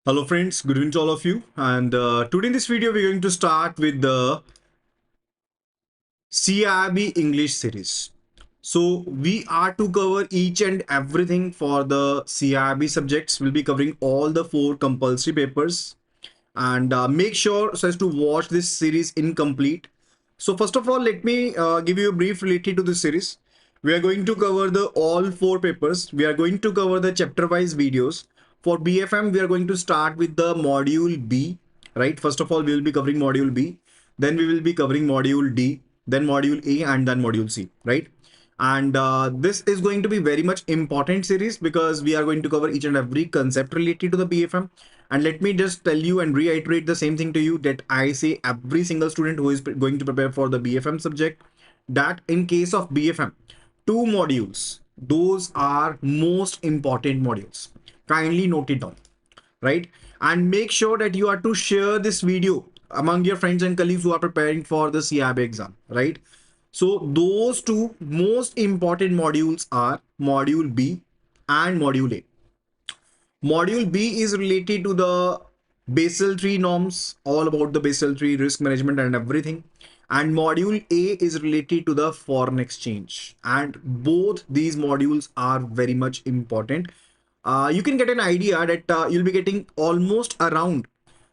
Hello friends, good evening to all of you. And today in this video, we're going to start with the CIIB English series. So we are to cover each and everything for the CIIB subjects. We'll be covering all the 4 compulsory papers and make sure so as to watch this series incomplete. So first of all, let me give you a brief related to this series. We are going to cover the all 4 papers. We are going to cover the chapter wise videos. For BFM, we are going to start with the module B, right? First of all, we will be covering module B. Then we will be covering module D, then module A, and then module C, right? And this is going to be very much important series because we are going to cover each and every concept related to the BFM. And let me just tell you and reiterate the same thing to you that I say every single student who is going to prepare for the BFM subject, that in case of BFM, 2 modules, those are most important modules. Kindly note it down, right? And make sure that you are to share this video among your friends and colleagues who are preparing for the CIB exam, right? So those 2 most important modules are module B and module A. Module B is related to the Basel 3 norms, all about the Basel 3 risk management and everything. And module A is related to the foreign exchange. And both these modules are very much important. You can get an idea that you'll be getting almost around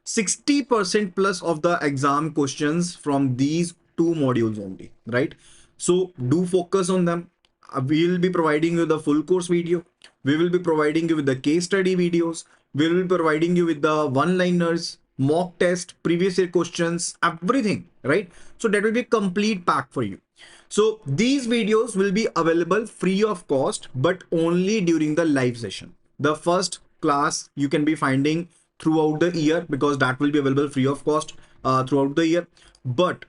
60% plus of the exam questions from these 2 modules only, right? So do focus on them. We will be providing you the full course video. We will be providing you with the case study videos. We will be providing you with the one-liners, mock test, previous year questions, everything, right? So that will be a complete pack for you. So these videos will be available free of cost, but only during the live session. The first class you can be finding throughout the year because that will be available free of cost throughout the year. But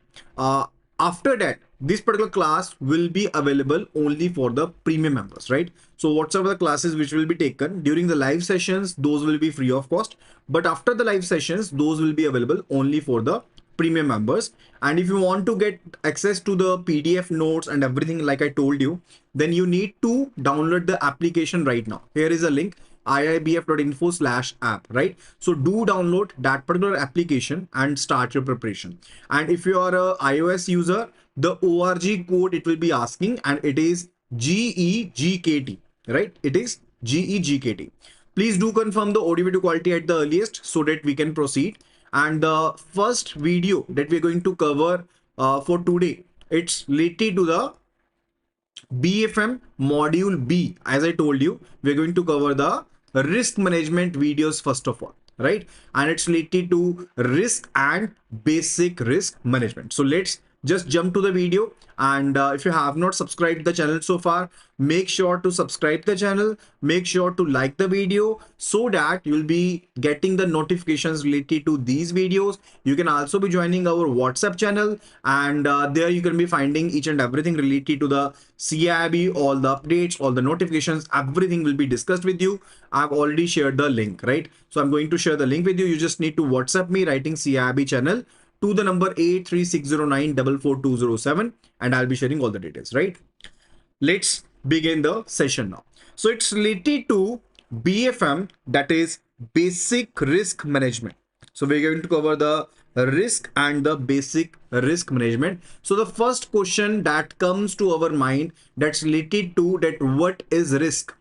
after that, this particular class will be available only for the premium members, right? So whatsoever the classes which will be taken during the live sessions, those will be free of cost. But after the live sessions, those will be available only for the premium members. And if you want to get access to the PDF notes and everything like I told you, then you need to download the application right now. Here is a link, iibf.info/app, right? So do download that particular application and start your preparation. And if you are a iOS user, the org code it will be asking, and it is GEGKT, right? It is GEGKT. Please do confirm the audio video quality at the earliest so that we can proceed. And the first video that we're going to cover for today, it's related to the BFM module B. As I told you, we're going to cover the risk management videos first of all, right? And it's related to risk and basic risk management. So let's just jump to the video. And if you have not subscribed the channel so far, make sure to subscribe the channel, make sure to like the video so that you'll be getting the notifications related to these videos. You can also be joining our WhatsApp channel, and there you can be finding each and everything related to the CIB, all the updates, all the notifications, everything will be discussed with you. I've already shared the link, right? So I'm going to share the link with you. You just need to WhatsApp me writing CIB channel to the number 83609444207, and I'll be sharing all the details, right? Let's begin the session now. So it's related to BFM, that is basic risk management. So we're going to cover the risk and the basic risk management. So the first question that comes to our mind, that's related to that, what is risk?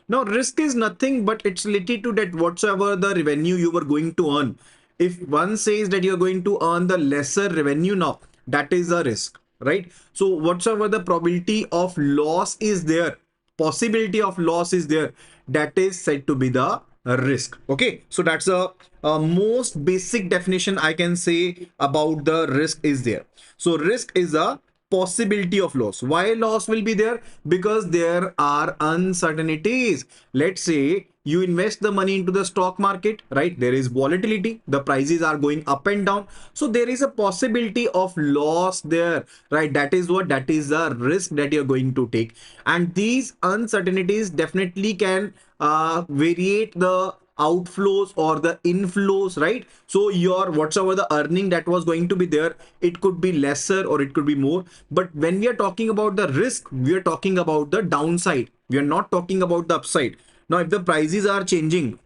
Now risk is nothing but it's related to that whatsoever the revenue you were going to earn. If one says that you're going to earn the lesser revenue now, that is a risk, right? So whatsoever the probability of loss is there, possibility of loss is there, that is said to be the risk. Okay, so that's a most basic definition I can say about the risk is there. So risk is a possibility of loss. Why loss will be there? Because there are uncertainties. Let's say you invest the money into the stock market, right? There is volatility, the prices are going up and down, so there is a possibility of loss there, right? That is what, that is the risk that you're going to take. And these uncertainties definitely can variate the outflows or the inflows, right? So your whatsoever the earning that was going to be there, it could be lesser or it could be more. But when we are talking about the risk, we are talking about the downside, we are not talking about the upside. Now if the prices are changing,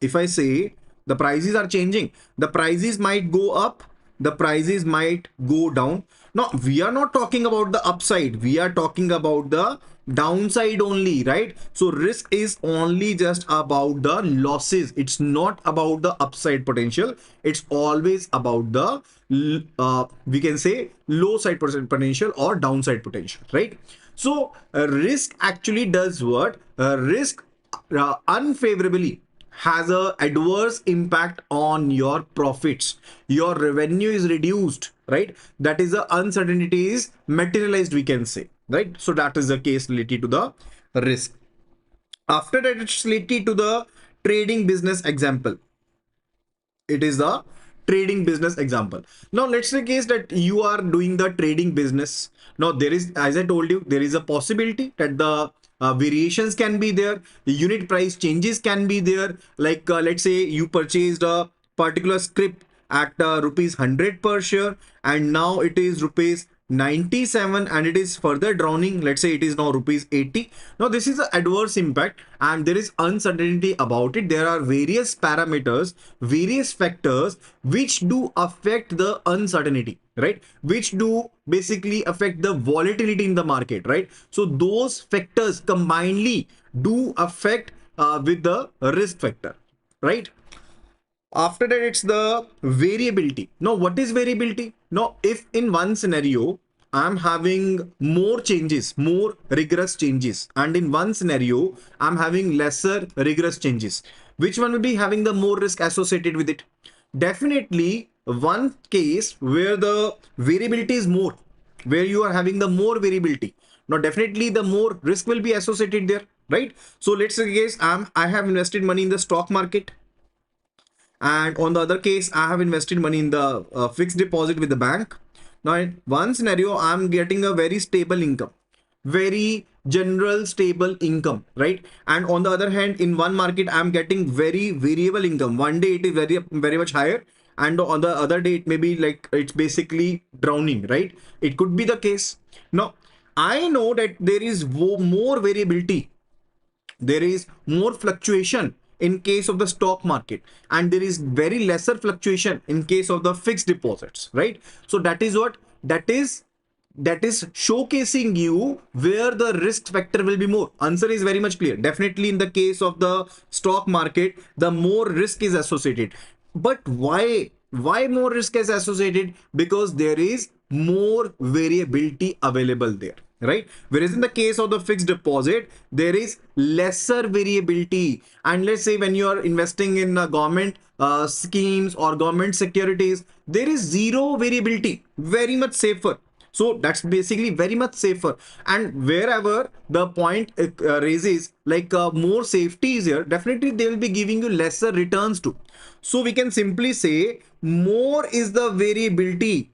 If I say the prices are changing, the prices might go up, the prices might go down. Now, we are not talking about the upside, we are talking about the downside only, right? So risk is only just about the losses. It's not about the upside potential. It's always about the we can say low side potential or downside potential, right? So risk actually does what? Risk unfavorably has a adverse impact on your profits. Your revenue is reduced, right? That is the uncertainty is materialized, we can say, right? So that is the case related to the risk. After that, it's related to the trading business example. It is the trading business example. Now let's say case that you are doing the trading business. Now there is, as I told you, there is a possibility that the variations can be there, the unit price changes can be there. Like let's say you purchased a particular script at rupees 100 per share, and now it is rupees 97, and it is further drowning. Let's say it is now rupees 80. Now this is an adverse impact and there is uncertainty about it. There are various parameters, various factors which do affect the uncertainty, right? Which do basically affect the volatility in the market, right? So those factors combinedly do affect with the risk factor, right? After that, it's the variability. Now, what is variability? Now, if in one scenario I'm having more changes, more rigorous changes, and in one scenario I'm having lesser rigorous changes, which one will be having the more risk associated with it? Definitely one case where the variability is more, where you are having the more variability. Now definitely the more risk will be associated there, right? So let's say case I have invested money in the stock market, and on the other case I have invested money in the fixed deposit with the bank. Now in one scenario I'm getting a very stable income, very general stable income, right? And on the other hand, in one market I'm getting very variable income. One day it is very much higher, and on the other day it may be like it's basically drowning, right? It could be the case. Now I know that there is more variability, there is more fluctuation in case of the stock market, and there is very lesser fluctuation in case of the fixed deposits, right? So that is what that is showcasing you where the risk factor will be more. Answer is very much clear. Definitely in the case of the stock market, the more risk is associated. But why more risk is associated? Because there is more variability available there, right? Whereas in the case of the fixed deposit, there is lesser variability. And let's say when you are investing in government schemes or government securities, there is zero variability, very much safer. So that's basically very much safer. And wherever the point raises like more safety is here, definitely they will be giving you lesser returns too. So we can simply say more is the variability.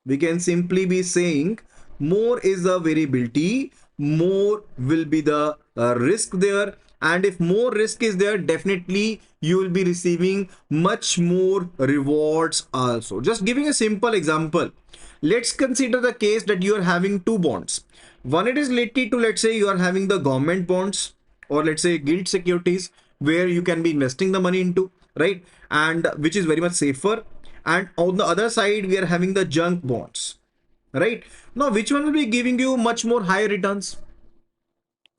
We can simply be saying more is the variability, more will be the risk there. And if more risk is there, definitely you will be receiving much more rewards also. Just giving a simple example, let's consider the case that you are having two bonds. One, it is related to, let's say you are having the government bonds, or let's say gilt securities, where you can be investing the money into, right? And which is very much safer. And on the other side we are having the junk bonds, right? Now which one will be giving you much more higher returns?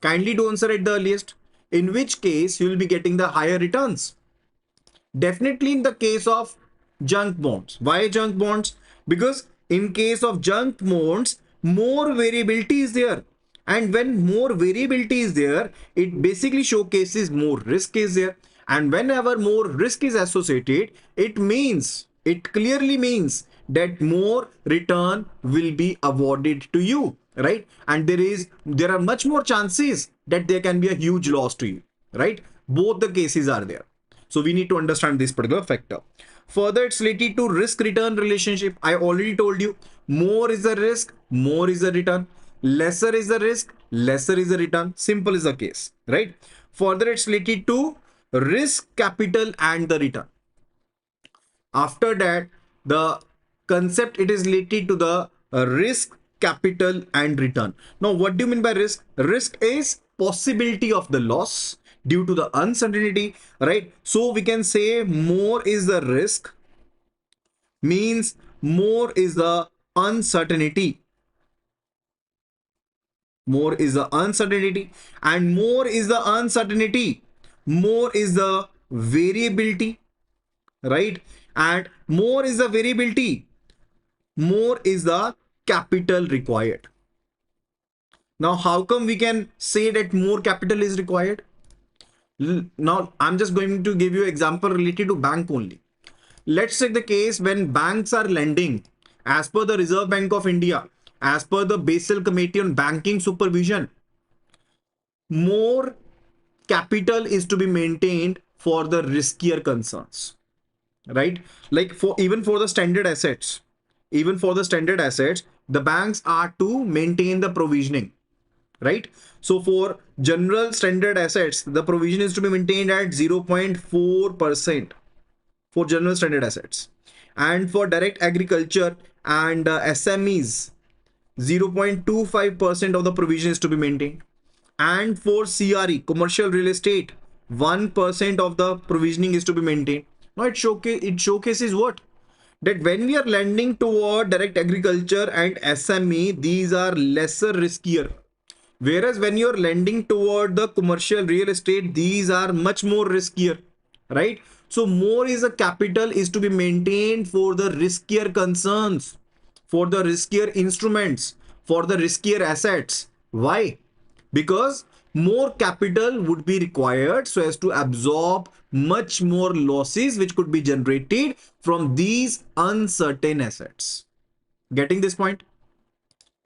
Kindly do answer at the earliest. In which case you will be getting the higher returns? Definitely in the case of junk bonds. Why junk bonds? Because in case of junk bonds, more variability is there. And when more variability is there, it basically showcases more risk is there. And whenever more risk is associated, it clearly means that more return will be awarded to you, right? And there are much more chances that there can be a huge loss to you, right? Both the cases are there. So we need to understand this particular factor. Further, it's related to risk return relationship. I already told you, more is the risk, more is the return. Lesser is the risk, lesser is the return. Simple is the case, right? Further, it's related to risk, capital, and the return. After that, the concept, it is related to the risk, capital, and return. Now what do you mean by risk? Risk is possibility of the loss, due to the uncertainty, right? So we can say more is the risk means more is the uncertainty. More is the uncertainty, and more is the uncertainty, more is the variability, right? And more is the variability, more is the capital required. Now how come we can say that more capital is required? Now I'm just going to give you an example related to bank only. Let's take the case when banks are lending as per the Reserve Bank of India, as per the Basel Committee on Banking Supervision, more capital is to be maintained for the riskier concerns, right? Like for even for the standard assets, even for the standard assets, the banks are to maintain the provisioning, right? So for general standard assets, the provision is to be maintained at 0.4% for general standard assets, and for direct agriculture and SMEs, 0.25% of the provision is to be maintained, and for CRE, commercial real estate, 1% of the provisioning is to be maintained. Now it showcases what? That when we are lending toward direct agriculture and SME, these are lesser riskier. Whereas when you're lending toward the commercial real estate, these are much more riskier, right? So more is a capital is to be maintained for the riskier concerns, for the riskier instruments, for the riskier assets. Why? Because more capital would be required so as to absorb much more losses which could be generated from these uncertain assets. Getting this point?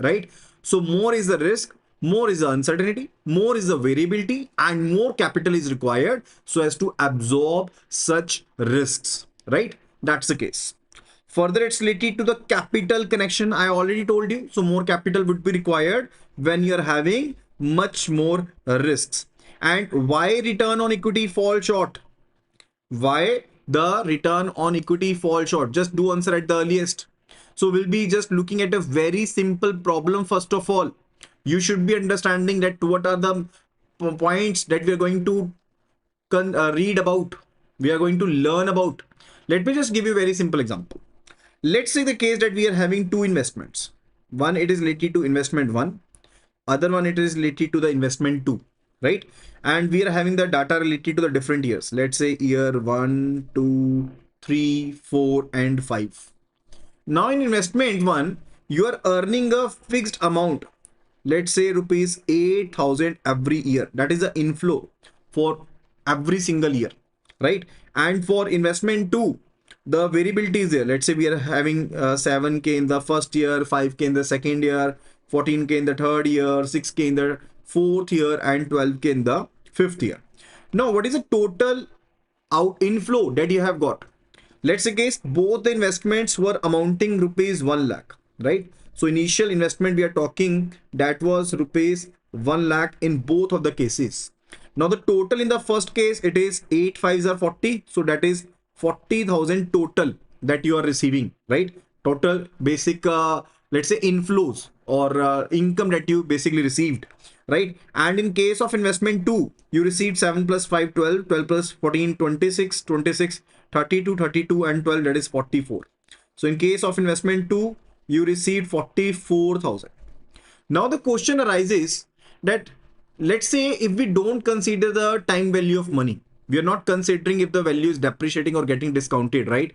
Right? So more is the risk, more is the uncertainty, more is the variability, and more capital is required so as to absorb such risks, right? That's the case. Further, it's related to the capital connection. I already told you. So more capital would be required when you're having much more risks. And why return on equity fall short? Why the return on equity fall short? Just do answer at the earliest. So we'll be just looking at a very simple problem. First of all, you should be understanding that what are the points that we are going to read about, we are going to learn about. Let me just give you a very simple example. Let's say the case that we are having two investments. One, it is related to investment one, other one it is related to the investment two, right? And we are having the data related to the different years. Let's say year 1, 2, 3, 4 and 5. Now in investment one, you are earning a fixed amount, let's say rupees 8,000 every year. That is the inflow for every single year, right? And for investment two, the variability is there. Let's say we are having 7k in the first year, 5k in the second year, 14k in the third year, 6k in the fourth year, and 12k in the fifth year. Now what is the total out inflow that you have got? Let's say case both the investments were amounting rupees 1 lakh, right? So initial investment we are talking that was rupees 1 lakh in both of the cases. Now the total in the first case, it is 8 5s are 40, so that is 40,000 total that you are receiving, right? Total basic let's say inflows or income that you basically received, right? And in case of investment 2, you received 7 plus 5 12, 12 plus 14 26, 26 32, 32 and 12, that is 44. So in case of investment 2, you received 44,000. Now the question arises that let's say if we don't consider the time value of money, we are not considering if the value is depreciating or getting discounted, right?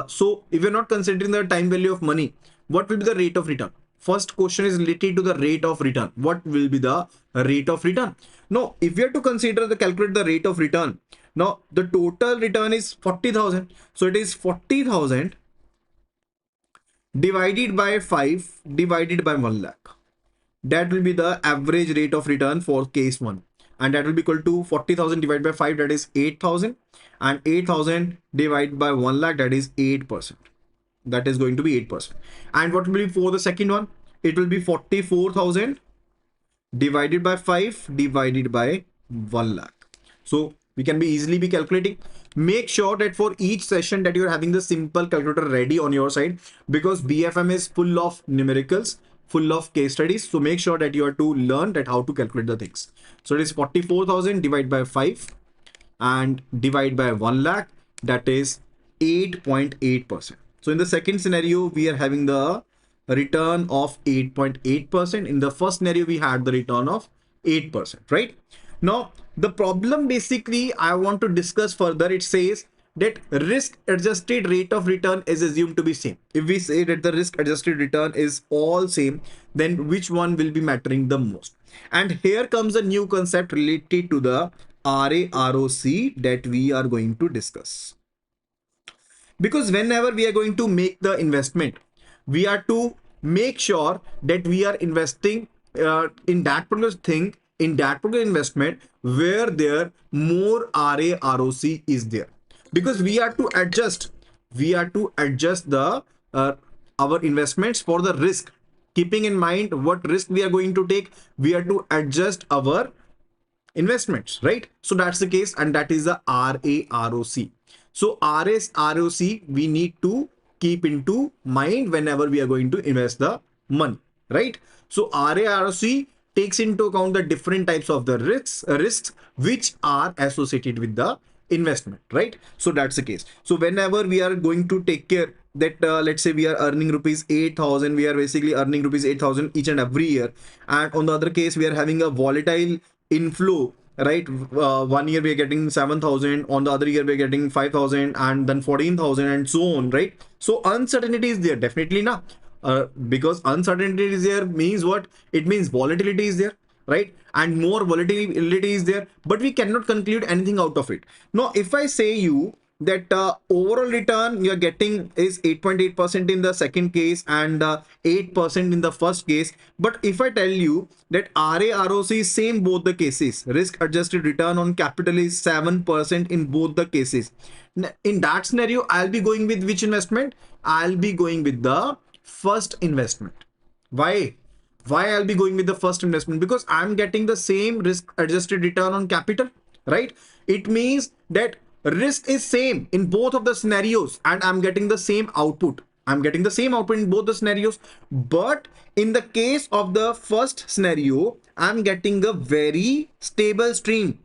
So if you're not considering the time value of money, what will be the rate of return? First question is related to the rate of return. What will be the rate of return? Now, if we have to consider the calculate the rate of return, now the total return is 40,000. So it is 40,000 divided by 5 divided by 1 lakh. That will be the average rate of return for case 1. And that will be equal to 40,000 divided by 5, that is 8,000. And 8,000 divided by 1 lakh, that is 8%. That is going to be 8%. And what will be for the second one? It will be 44,000 divided by 5 divided by 1 lakh. So we can be easily be calculating. Make sure that for each session that you're having the simple calculator ready on your side, because BFM is full of numericals, full of case studies. So make sure that you are to learn that how to calculate the things. So it is 44,000 divided by 5 and divide by 1 lakh, that is 8.8%. So in the second scenario, we are having the return of 8.8%. In the first scenario, we had the return of 8%, right? Now, the problem basically I want to discuss further, it says that risk adjusted rate of return is assumed to be same. If we say that the risk adjusted return is all same, then which one will be mattering the most? And here comes a new concept related to the RAROC that we are going to discuss. Because whenever we are going to make the investment, we are to make sure that we are investing in that particular thing, in that particular investment where there more RAROC is there. Because we are to adjust the our investments for the risk. Keeping in mind what risk we are going to take, we are to adjust our investments, right? So that's the case, and that is the RAROC. So RAROC we need to keep into mind whenever we are going to invest the money, right? So RAROC takes into account the different types of the risks which are associated with the investment, right? So that's the case. So whenever we are going to take care that let's say we are earning rupees 8,000, we are basically earning rupees 8,000 each and every year, and on the other case we are having a volatile inflow, right? 1 year we are getting 7,000, on the other year we are getting 5,000, and then 14,000, and so on, right? So uncertainty is there, definitely na. Because uncertainty is there means what? It means volatility is there, right? And more volatility is there, but we cannot conclude anything out of it. Now if I say you that overall return you are getting is 8.8% in the second case and 8% in the first case, but if I tell you that RAROC is same both the cases, risk adjusted return on capital is 7% in both the cases, in that scenario I'll be going with which investment? I'll be going with the first investment. Why I'll be going with the first investment? Because I'm getting the same risk adjusted return on capital, right? It means that risk is same in both of the scenarios and I'm getting the same output. I'm getting the same output in both the scenarios, but in the case of the first scenario, I'm getting a very stable stream.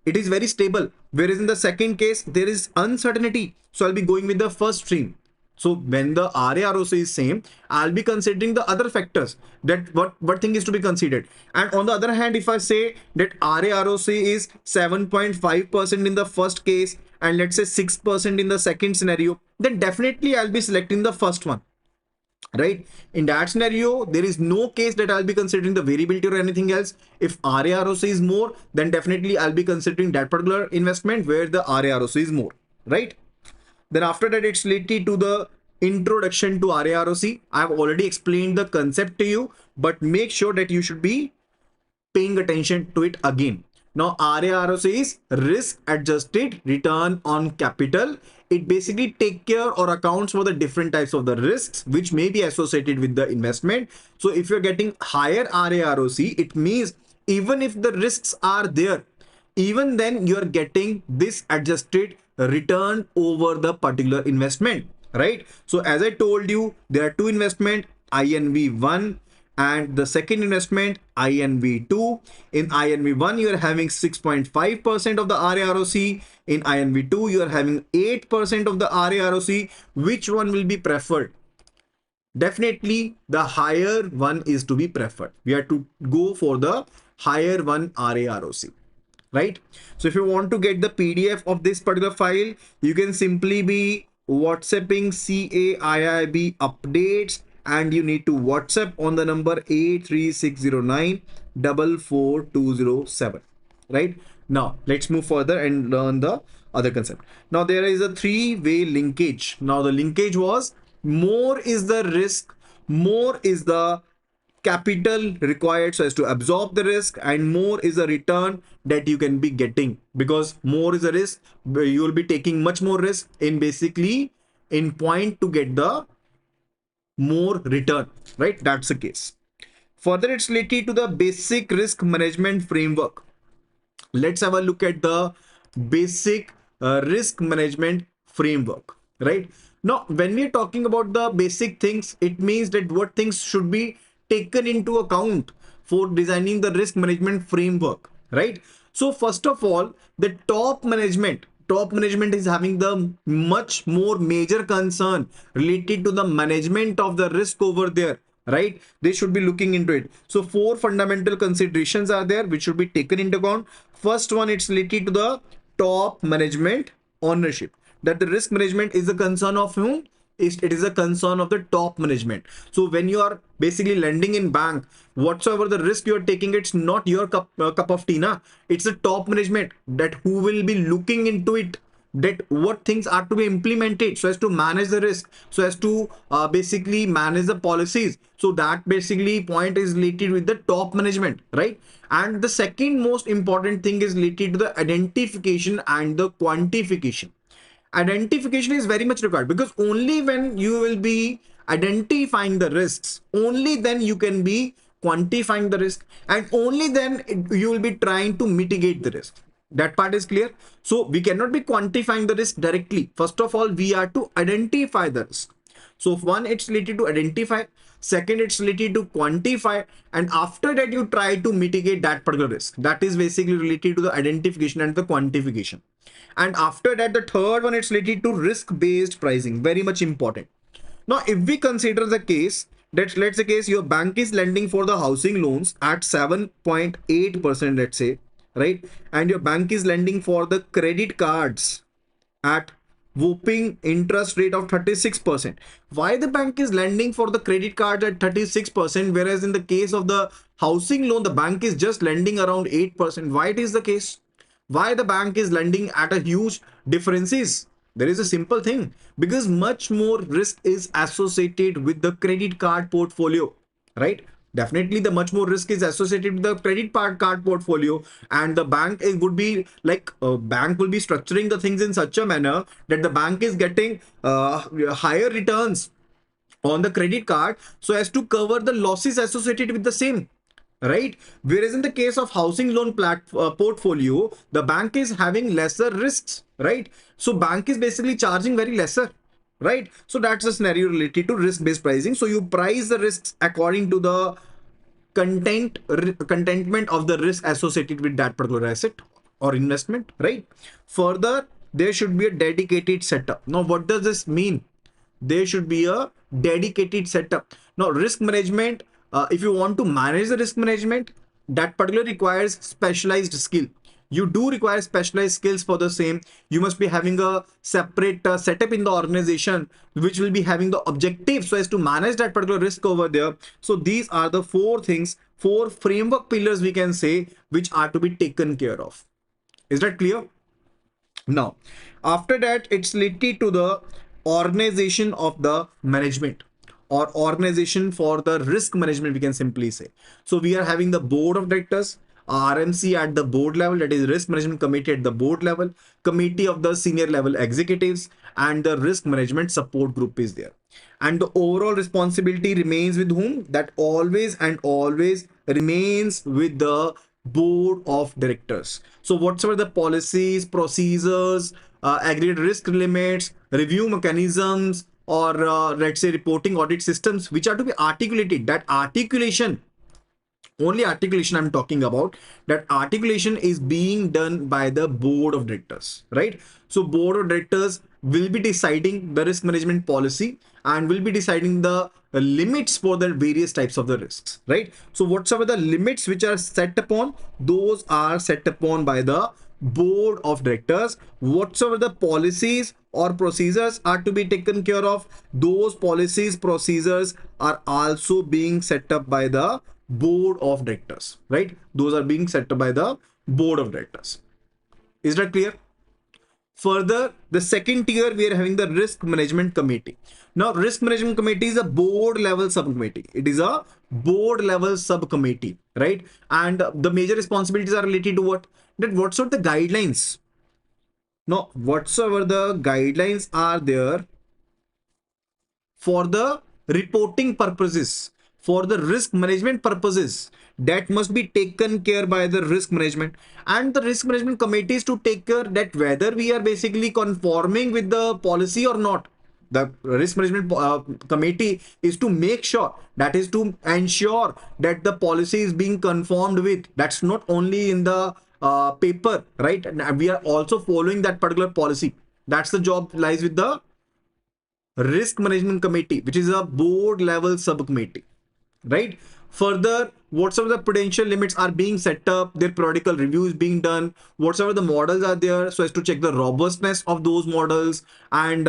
It is very stable, whereas in the second case there is uncertainty, so I'll be going with the first stream. So when the RAROC is same, I'll be considering the other factors, that what thing is to be considered. And on the other hand, if I say that RAROC is 7.5% in the first case and let's say 6% in the second scenario, then definitely I'll be selecting the first one, right? In that scenario there is no case that I'll be considering the variability or anything else. If RAROC is more, then definitely I'll be considering that particular investment where the RAROC is more, right? Then after that, it's related to the introduction to RAROC. I've already explained the concept to you, but make sure that you should be paying attention to it again. Now RAROC is risk adjusted return on capital. It basically take care or accounts for the different types of the risks which may be associated with the investment. So if you're getting higher RAROC, it means even if the risks are there, even then you're getting this adjusted return over the particular investment, right? So as I told you, there are two investment, INV1 and the second investment INV2. In INV1 you are having 6.5% of the RAROC, in INV2 you are having 8% of the RAROC. Which one will be preferred? Definitely the higher one is to be preferred. We are to go for the higher one RAROC, right? So if you want to get the PDF of this particular file, you can simply be WhatsApping CAIIB updates, and you need to WhatsApp on the number 83609 44207, right? Now let's move further and learn the other concept. Now there is a three-way linkage. Now the linkage was more is the risk, more is the capital required so as to absorb the risk, and more is the return that you can be getting. Because more is a risk, you will be taking much more risk in basically in point to get the more return, right? That's the case. Further, it's related to the basic risk management framework. Let's have a look at the basic risk management framework, right? Now when we're talking about the basic things, it means that what things should be taken into account for designing the risk management framework, right? So first of all, the top management is having the much more major concern related to the management of the risk over there, right? They should be looking into it. So four fundamental considerations are there which should be taken into account. First one, it's related to the top management ownership, that the risk management is a concern of whom? It is a concern of the top management. So when you are basically lending in bank, whatsoever the risk you are taking, it's not your cup of tea na. It's the top management that who will be looking into it, that what things are to be implemented so as to manage the risk, so as to basically manage the policies. So that basically point is related with the top management, right? And the second most important thing is related to the identification and the quantification. Identification is very much required, because only when you will be identifying the risks, only then you can be quantifying the risk, and only then you will be trying to mitigate the risk. That part is clear. So we cannot be quantifying the risk directly. First of all, we are to identify the risk. So one, it's related to identify. Second, it's related to quantify. And after that, you try to mitigate that particular risk. That is basically related to the identification and the quantification. And after that, the third one, it's related to risk-based pricing. Very much important. Now, if we consider the case that, let's say case, your bank is lending for the housing loans at 7.8%, let's say, right? And your bank is lending for the credit cards at whopping interest rate of 36%. Why the bank is lending for the credit card at 36%, whereas in the case of the housing loan, the bank is just lending around 8%? Why it is the case? Why the bank is lending at a huge differences? There is a simple thing, because much more risk is associated with the credit card portfolio, right? Definitely the much more risk is associated with the credit card portfolio, and the bank would be like bank will be structuring the things in such a manner that the bank is getting higher returns on the credit card so as to cover the losses associated with the same, right? Whereas in the case of housing loan portfolio, the bank is having lesser risks, right? So bank is basically charging very lesser, right? So that's a scenario related to risk-based pricing. So you price the risks according to the contentment of the risk associated with that particular asset or investment, right? Further, there should be a dedicated setup. Now, what does this mean? There should be a dedicated setup. Now, risk management, if you want to manage the risk management, that particularly requires specialized skill. You do require specialized skills for the same. You must be having a separate setup in the organization which will be having the objective so as to manage that particular risk over there. So these are the four things, four framework pillars we can say, which are to be taken care of. Is that clear? Now, after that, it's related to the organization of the management, or organization for the risk management, we can simply say. So we are having the board of directors, RMC at the board level, that is risk management committee at the board level, committee of the senior level executives, and the risk management support group is there. And the overall responsibility remains with whom? That always and always remains with the board of directors. So whatsoever the policies, procedures, agreed risk limits, review mechanisms, or let's say reporting audit systems which are to be articulated, that articulation, only articulation I'm talking about, that articulation is being done by the board of directors, right? So board of directors will be deciding the risk management policy and will be deciding the limits for the various types of the risks, right? So whatsoever the limits which are set upon, those are set upon by the board of directors. Whatsoever the policies or procedures are to be taken care of, those policies, procedures are also being set up by the board of directors, right? Those are being set up by the board of directors. Is that clear? Further, the second tier, we are having the risk management committee. Now, risk management committee is a board level subcommittee. It is a board level subcommittee, right? And the major responsibilities are related to what? That whatsoever the guidelines. Now, whatsoever the guidelines are there for the reporting purposes, for the risk management purposes, that must be taken care by the risk management, and the risk management committees to take care that whether we are basically conforming with the policy or not. The risk management committee is to make sure, that is to ensure that the policy is being conformed with. That's not only in the paper, right? And we are also following that particular policy. That's the job lies with the risk management committee, which is a board level subcommittee, right? Further, whatsoever the prudential limits are being set up, their periodical reviews being done, whatsoever the models are there, so as to check the robustness of those models, and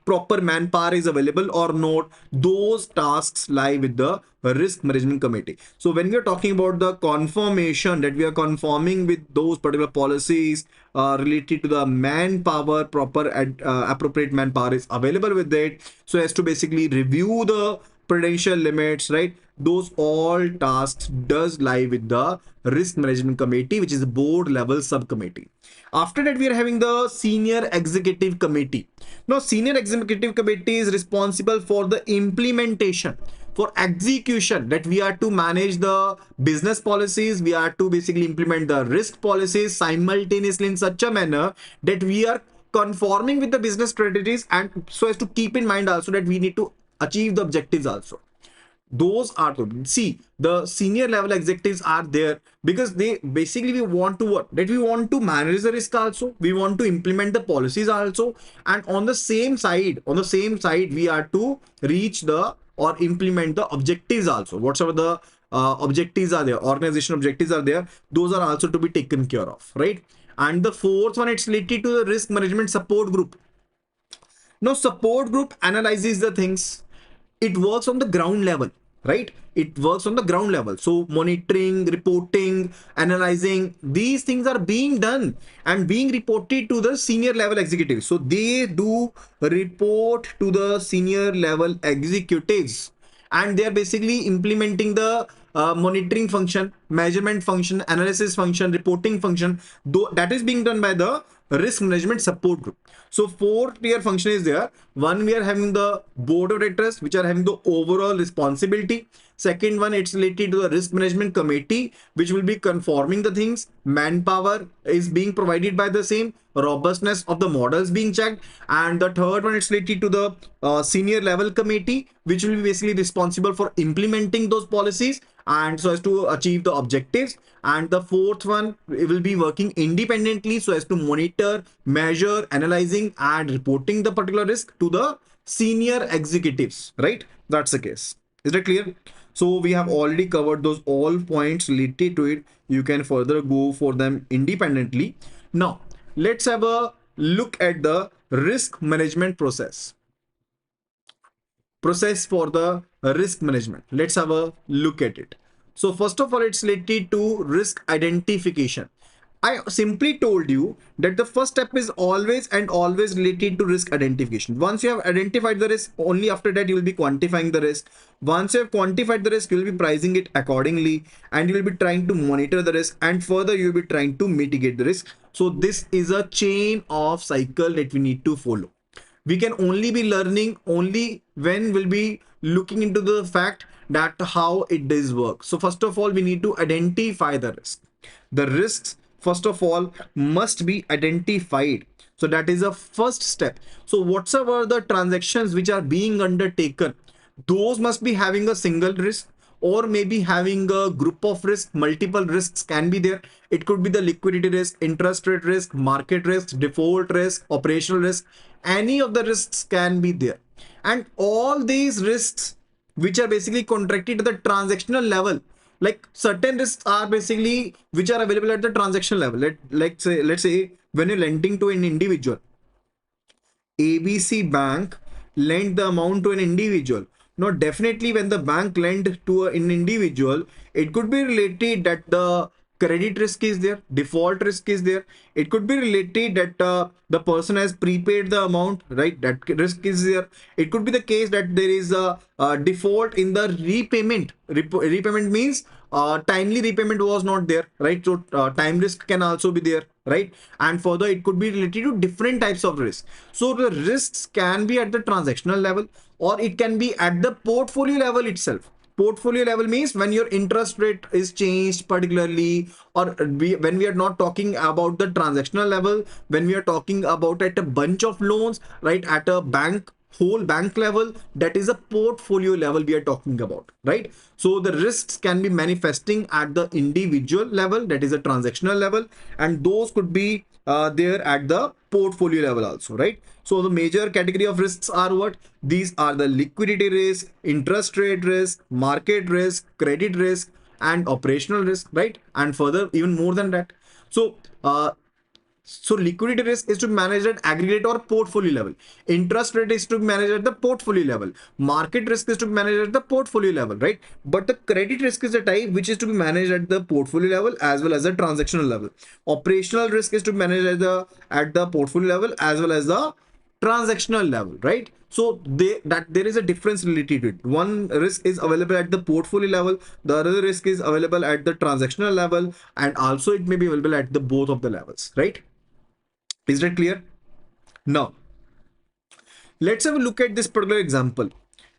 proper manpower is available or not, those tasks lie with the risk management committee. So when we are talking about the confirmation, that we are conforming with those particular policies related to the manpower, proper appropriate manpower is available with it, so as to basically review the prudential limits, right? Those all tasks does lie with the risk management committee, which is a board level subcommittee. After that, we are having the senior executive committee. Now, senior executive committee is responsible for the implementation, for execution, that we are to manage the business policies, we are to basically implement the risk policies simultaneously in such a manner that we are conforming with the business strategies, and so as to keep in mind also that we need to achieve the objectives also. Those are to see, the senior level executives are there because they basically, we want to what, that we want to manage the risk also, we want to implement the policies also, and on the same side, we are to reach the or implement the objectives also. Whatsoever the objectives are there, organization objectives are there, those are also to be taken care of, right? And the fourth one, it's related to the risk management support group. Now, support group analyzes the things. It works on the ground level, right? It works on the ground level. So monitoring, reporting, analyzing, these things are being done and being reported to the senior level executives. So they do report to the senior level executives, and they are basically implementing the monitoring function, measurement function, analysis function, reporting function, though that is being done by the risk management support group. So four tier function is there. One, we are having the board of directors, which are having the overall responsibility. Second one, it's related to the risk management committee, which will be conforming the things. Manpower is being provided by the same, robustness of the models being checked. And the third one, it's related to the senior level committee, which will be basically responsible for implementing those policies and so as to achieve the objectives. And the fourth one, it will be working independently so as to monitor, measure, analyzing and reporting the particular risk to the senior executives, right? That's the case. Is that clear? So we have already covered those all points related to it. You can further go for them independently. Now let's have a look at the risk management process for the risk management. Let's have a look at it. So first of all, it's related to risk identification. I simply told you that the first step is always and always related to risk identification. Once you have identified the risk, only after that you will be quantifying the risk. Once you have quantified the risk, you will be pricing it accordingly, and you will be trying to monitor the risk, and further you will be trying to mitigate the risk. So this is a chain of cycle that we need to follow. We can only be learning only when we'll be looking into the fact that how it does work. So first of all, we need to identify the risk. The risks, first of all, must be identified. So that is a first step. So whatsoever the transactions which are being undertaken, those must be having a single risk, or maybe having a group of risks. Multiple risks can be there. It could be the liquidity risk, interest rate risk, market risk, default risk, operational risk. Any of the risks can be there, and all these risks which are basically contracted to the transactional level, like certain risks are basically which are available at the transaction level. Let's say when you're lending to an individual, ABC bank lent the amount to an individual. Now definitely when the bank lent to an individual, it could be related that the credit risk is there, default risk is there. It could be related that the person has prepaid the amount, right? That risk is there. It could be the case that there is a default in the repayment. Repayment means timely repayment was not there, right? So time risk can also be there, right? And further, it could be related to different types of risk. So the risks can be at the transactional level, or it can be at the portfolio level itself. Portfolio level means when your interest rate is changed particularly, or when we are not talking about the transactional level, when we are talking about at a bunch of loans, right, at a bank whole bank level, that is a portfolio level we are talking about, right? So the risks can be manifesting at the individual level, that is a transactional level, and those could be there at the portfolio level also, right? So the major category of risks are what? These are the liquidity risk, interest rate risk, market risk, credit risk, and operational risk, right? And further, even more than that. So liquidity risk is to be managed at aggregate or portfolio level. Interest rate is to be managed at the portfolio level. Market risk is to be managed at the portfolio level, right? But the credit risk is a type which is to be managed at the portfolio level as well as the transactional level. Operational risk is to be managed at the portfolio level as well as the transactional level, right? So there is a difference related to it. One risk is available at the portfolio level, the other risk is available at the transactional level, and also it may be available at the both of the levels, right? Is that clear? Now, let's have a look at this particular example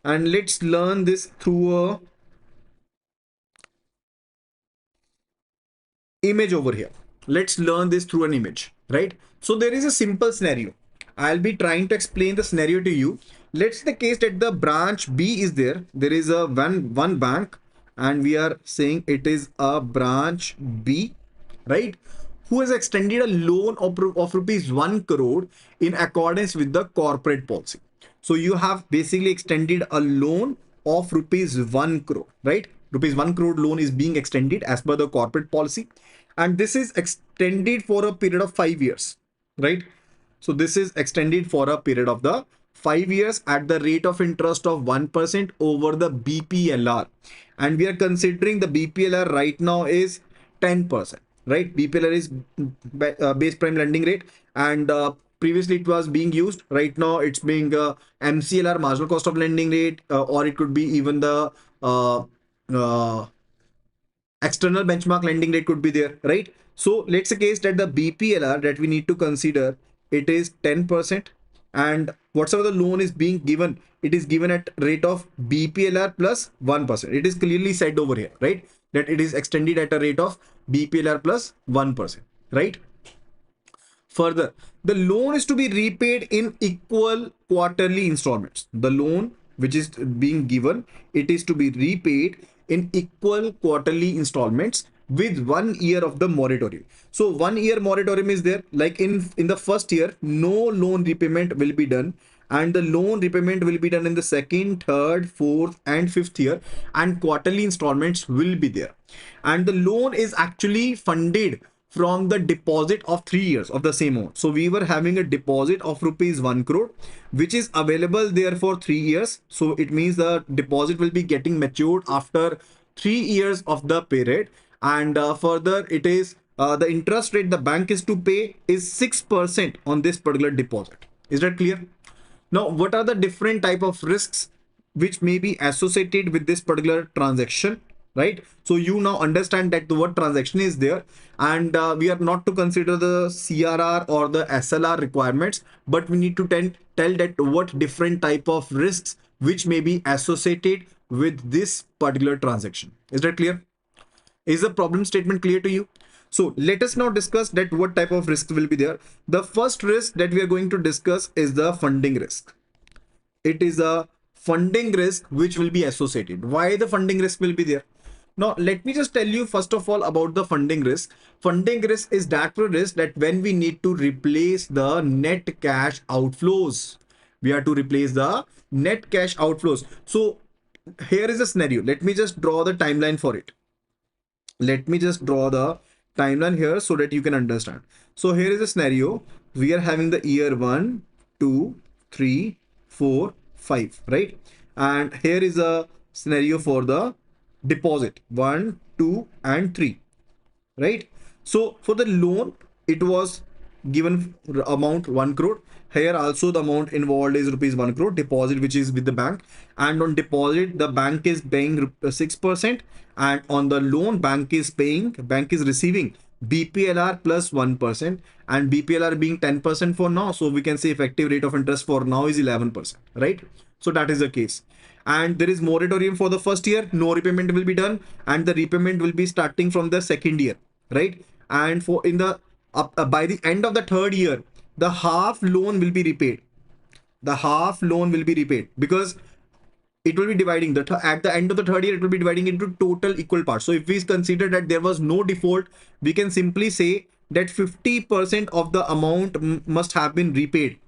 and let's learn this through a image over here. Let's learn this through an image, right? So there is a simple scenario. I'll be trying to explain the scenario to you. Let's say the case that the branch B is there. There is a one bank and we are saying it is a branch B, right? Who has extended a loan of rupees 1 crore in accordance with the corporate policy. So you have basically extended a loan of rupees 1 crore, right? Rupees 1 crore loan is being extended as per the corporate policy, and this is extended for a period of 5 years, right? So this is extended for a period of the 5 years at the rate of interest of 1% over the BPLR, and we are considering the BPLR right now is 10%, right? BPLR is base prime lending rate, and previously it was being used. Right now it's being MCLR, marginal cost of lending rate, or it could be even the uh, uh, external benchmark lending rate could be there, right? So let's say case that the BPLR that we need to consider, it is 10%, and whatsoever the loan is being given, it is given at rate of BPLR plus 1%. It is clearly said over here, right, that it is extended at a rate of BPLR plus 1%, right? Further, the loan is to be repaid in equal quarterly installments. The loan which is being given, it is to be repaid in equal quarterly installments with 1 year of the moratorium. So 1 year moratorium is there. Like in the first year, no loan repayment will be done, and the loan repayment will be done in the second, third, fourth, and fifth year, and quarterly installments will be there. And the loan is actually funded from the deposit of 3 years of the same amount. So we were having a deposit of rupees 1 crore which is available there for 3 years. So it means the deposit will be getting matured after 3 years of the period, and further it is the interest rate the bank is to pay is 6% on this particular deposit. Is that clear? Now, what are the different type of risks which may be associated with this particular transaction, right? So you now understand that the word transaction is there, and we are not to consider the CRR or the SLR requirements, but we need to tell that what different type of risks which may be associated with this particular transaction. Is that clear? Is the problem statement clear to you? So let us now discuss that what type of risk will be there. The first risk that we are going to discuss is the funding risk. It is a funding risk which will be associated. Why the funding risk will be there? Now, let me just tell you first of all about the funding risk. Funding risk is that risk that when we need to replace the net cash outflows, we are to replace the net cash outflows. So here is a scenario. Let me just draw the timeline for it. Let me just draw the timeline here so that you can understand. So here is a scenario. We are having the year 1, 2, 3, 4, 5, right? And here is a scenario for the deposit 1, 2, and 3, right? So for the loan, it was given amount 1 crore. Here also the amount involved is rupees 1 crore deposit which is with the bank, and on deposit the bank is paying 6%, and on the loan bank is receiving BPLR plus 1%, and BPLR being 10% for now, so we can say effective rate of interest for now is 11%, right? So that is the case. And there is moratorium for the first year, no repayment will be done, and the repayment will be starting from the second year, right? And for in the by the end of the third year, the half loan will be repaid. The half loan will be repaid because it will be dividing at the end of the third year, it will be dividing into total equal parts. So if we consider that there was no default, we can simply say that 50% of the amount must have been repaid.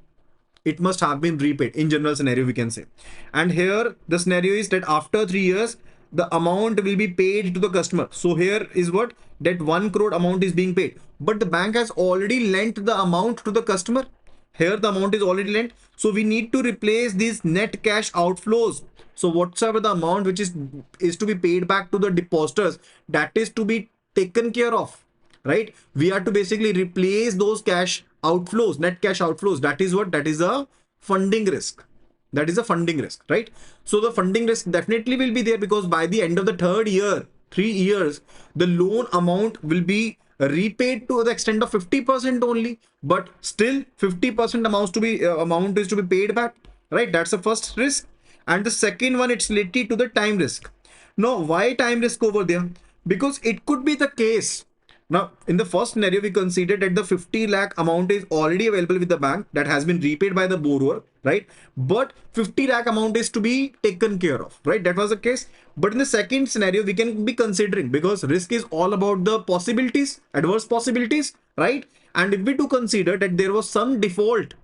It must have been repaid in general scenario, we can say. And here the scenario is that after 3 years, the amount will be paid to the customer. So here is what, that 1 crore amount is being paid, but the bank has already lent the amount to the customer. Here the amount is already lent, so we need to replace these net cash outflows. So whatsoever the amount which is to be paid back to the depositors, that is to be taken care of, right? We are to basically replace those cash outflows, net cash outflows. That is what, that is a funding risk. That is a funding risk, right? So the funding risk definitely will be there, because by the end of the third year, 3 years, the loan amount will be repaid to the extent of 50% only, but still 50% amounts to be amount is to be paid back, right? That's the first risk. And the second one, it's related to the time risk. Now, why time risk over there? Because it could be the case. Now, in the first scenario, we considered that the 50 lakh amount is already available with the bank, that has been repaid by the borrower, right? But 50 lakh amount is to be taken care of, right? That was the case. But in the second scenario, we can be considering, because risk is all about the possibilities, adverse possibilities, right? And if we do consider that there was some default,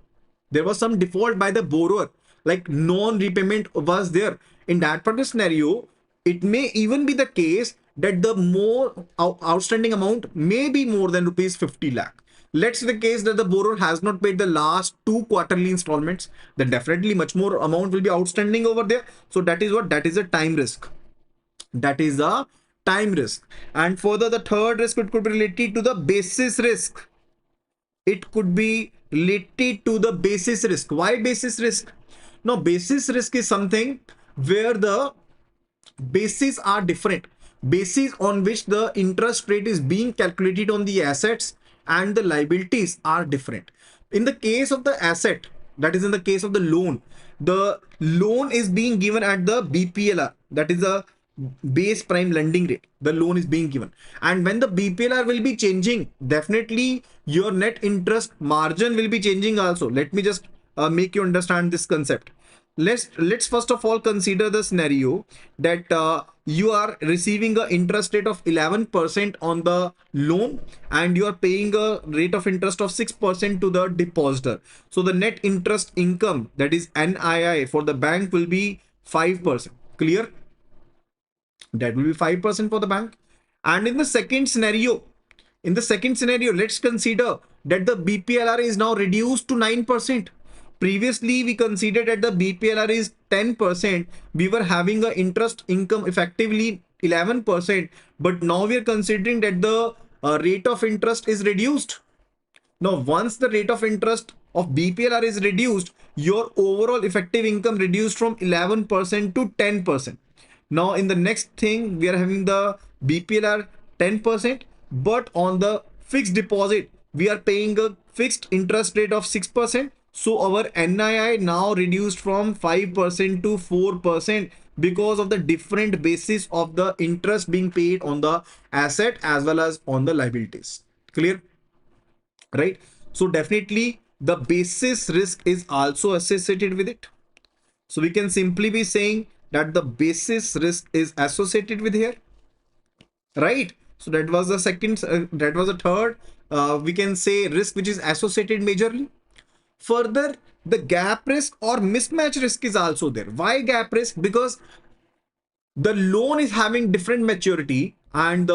by the borrower, like non-repayment was there, in that particular scenario, it may even be the case that the more outstanding amount may be more than rupees 50 lakh. Let's say the case that the borrower has not paid the last 2 quarterly installments, then definitely much more amount will be outstanding over there. So that is what, that is a time risk. That is a time risk. And further, the third risk, it could be related to the basis risk. It could be related to the basis risk. Why basis risk? Now, basis risk is something where the bases are different. Bases on which the interest rate is being calculated on the assets and the liabilities are different. In the case of the asset, that is in the case of the loan is being given at the BPLR, that is a base prime lending rate. The loan is being given, and when the BPLR will be changing, definitely your net interest margin will be changing also. Let me just make you understand this concept. Let's first of all consider the scenario that you are receiving a interest rate of 11% on the loan, and you are paying a rate of interest of 6% to the depositor. So the net interest income, that is NII, for the bank will be 5%. Clear? That will be 5% for the bank. And in the second scenario, let's consider that the BPLR is now reduced to 9%. Previously, we considered that the BPLR is 10%. We were having a interest income effectively 11%, but now we are considering that the rate of interest is reduced. Now, once the rate of interest of BPLR is reduced, your overall effective income reduced from 11% to 10%. Now, in the next thing, we are having the BPLR 10%, but on the fixed deposit, we are paying a fixed interest rate of 6%. So our NII now reduced from 5% to 4% because of the different basis of the interest being paid on the asset as well as on the liabilities. Clear? Right? So definitely the basis risk is also associated with it. So we can simply be saying that the basis risk is associated with here, right? So that was the second, that was the third, we can say risk which is associated majorly. Further, the gap risk or mismatch risk is also there. Why gap risk? Because the loan is having different maturity, and the